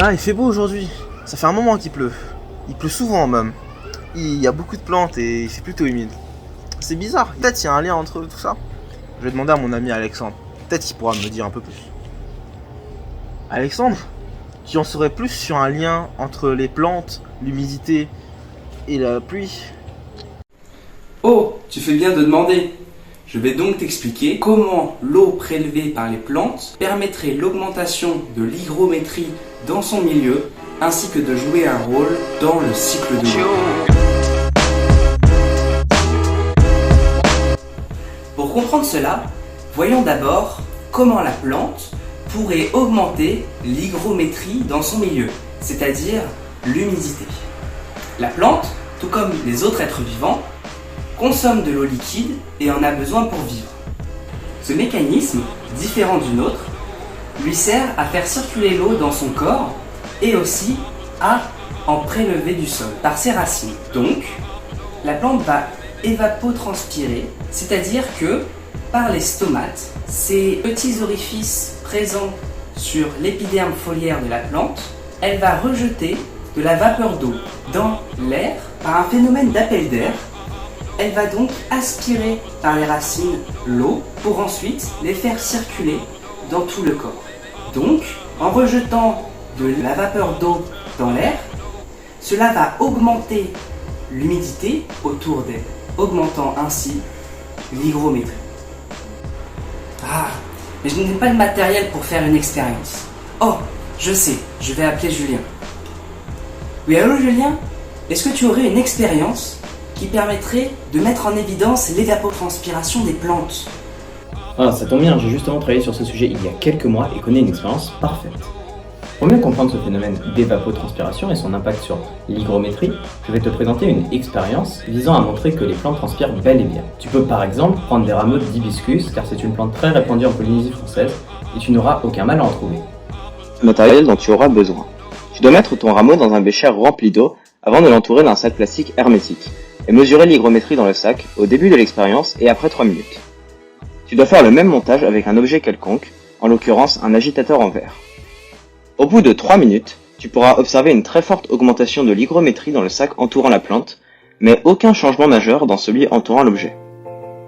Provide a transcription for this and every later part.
Ah, il fait beau aujourd'hui. Ça fait un moment qu'il pleut. Il pleut souvent même. Il y a beaucoup de plantes et il fait plutôt humide. C'est bizarre. Peut-être il y a un lien entre tout ça. Je vais demander à mon ami Alexandre. Peut-être qu'il pourra me dire un peu plus. Alexandre, tu en saurais plus sur un lien entre les plantes, l'humidité et la pluie? Oh, tu fais bien de demander. Je vais donc t'expliquer comment l'eau prélevée par les plantes permettrait l'augmentation de l'hygrométrie dans son milieu, ainsi que de jouer un rôle dans le cycle de l'eau. Pour comprendre cela, voyons d'abord comment la plante pourrait augmenter l'hygrométrie dans son milieu, c'est-à-dire l'humidité. La plante, tout comme les autres êtres vivants, consomme de l'eau liquide et en a besoin pour vivre. Ce mécanisme, différent du nôtre, lui sert à faire circuler l'eau dans son corps et aussi à en prélever du sol par ses racines. Donc, la plante va évapotranspirer, c'est-à-dire que par les stomates, ces petits orifices présents sur l'épiderme foliaire de la plante, elle va rejeter de la vapeur d'eau dans l'air par un phénomène d'appel d'air. Elle va donc aspirer par les racines l'eau pour ensuite les faire circuler dans tout le corps. Donc, en rejetant de la vapeur d'eau dans l'air, cela va augmenter l'humidité autour d'elle, augmentant ainsi l'hygrométrie. Ah, mais je n'ai pas le matériel pour faire une expérience. Oh, je sais, je vais appeler Julien. Oui, allô Julien? Est-ce que tu aurais une expérience qui permettrait de mettre en évidence l'évapotranspiration des plantes? Ah, ça tombe bien, j'ai justement travaillé sur ce sujet il y a quelques mois et connais une expérience parfaite. Pour mieux comprendre ce phénomène d'évapotranspiration et son impact sur l'hygrométrie, je vais te présenter une expérience visant à montrer que les plantes transpirent bel et bien. Tu peux par exemple prendre des rameaux d'hibiscus, car c'est une plante très répandue en Polynésie française, et tu n'auras aucun mal à en trouver. Le matériel dont tu auras besoin. Tu dois mettre ton rameau dans un bécher rempli d'eau avant de l'entourer d'un sac plastique hermétique, et mesurer l'hygrométrie dans le sac au début de l'expérience et après 3 minutes. Tu dois faire le même montage avec un objet quelconque, en l'occurrence un agitateur en verre. Au bout de 3 minutes, tu pourras observer une très forte augmentation de l'hygrométrie dans le sac entourant la plante, mais aucun changement majeur dans celui entourant l'objet.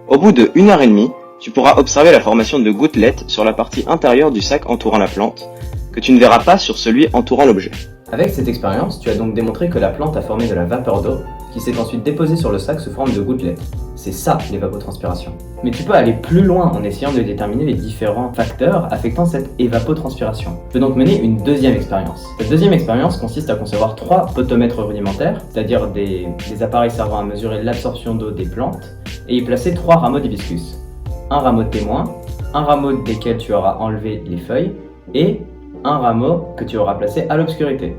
Au bout de 1h30, tu pourras observer la formation de gouttelettes sur la partie intérieure du sac entourant la plante, que tu ne verras pas sur celui entourant l'objet. Avec cette expérience, tu as donc démontré que la plante a formé de la vapeur d'eau, qui s'est ensuite déposée sur le sac sous forme de gouttelettes. C'est ça l'évapotranspiration. Mais tu peux aller plus loin en essayant de déterminer les différents facteurs affectant cette évapotranspiration. Tu peux donc mener une deuxième expérience. Cette deuxième expérience consiste à concevoir 3 photomètres rudimentaires, c'est-à-dire des appareils servant à mesurer l'absorption d'eau des plantes, et y placer 3 rameaux d'hibiscus. Un rameau de témoin, un rameau desquels tu auras enlevé les feuilles, et un rameau que tu auras placé à l'obscurité.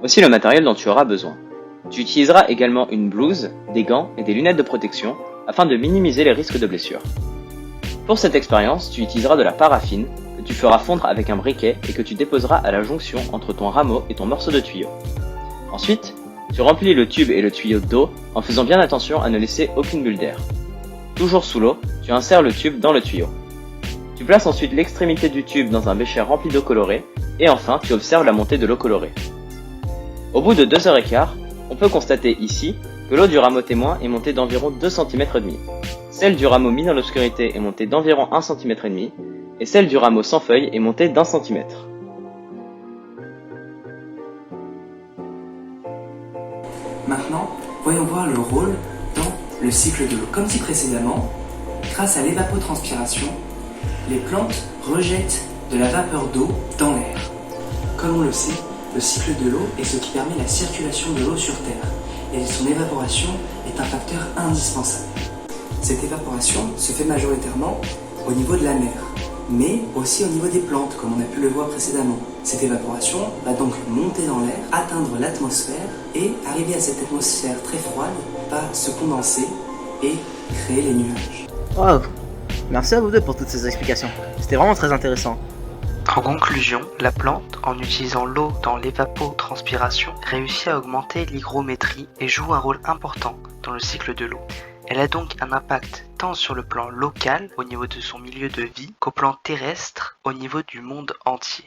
Voici le matériel dont tu auras besoin. Tu utiliseras également une blouse, des gants et des lunettes de protection afin de minimiser les risques de blessure. Pour cette expérience, tu utiliseras de la paraffine que tu feras fondre avec un briquet et que tu déposeras à la jonction entre ton rameau et ton morceau de tuyau. Ensuite, tu remplis le tube et le tuyau d'eau en faisant bien attention à ne laisser aucune bulle d'air. Toujours sous l'eau, tu insères le tube dans le tuyau. Tu places ensuite l'extrémité du tube dans un bécher rempli d'eau colorée et enfin tu observes la montée de l'eau colorée. Au bout de 2h15, on peut constater ici que l'eau du rameau témoin est montée d'environ 2,5 cm. Celle du rameau mis dans l'obscurité est montée d'environ 1,5 cm et celle du rameau sans feuilles est montée d'1 cm. Maintenant, voyons voir le rôle dans le cycle de l'eau. Comme dit précédemment, grâce à l'évapotranspiration, les plantes rejettent de la vapeur d'eau dans l'air. Comme on le sait, le cycle de l'eau est ce qui permet la circulation de l'eau sur Terre, et son évaporation est un facteur indispensable. Cette évaporation se fait majoritairement au niveau de la mer, mais aussi au niveau des plantes, comme on a pu le voir précédemment. Cette évaporation va donc monter dans l'air, atteindre l'atmosphère, et arriver à cette atmosphère très froide, va se condenser et créer les nuages. Wow. Merci à vous deux pour toutes ces explications. C'était vraiment très intéressant. En conclusion, la plante, en utilisant l'eau dans l'évapotranspiration, réussit à augmenter l'hygrométrie et joue un rôle important dans le cycle de l'eau. Elle a donc un impact tant sur le plan local, au niveau de son milieu de vie, qu'au plan terrestre, au niveau du monde entier.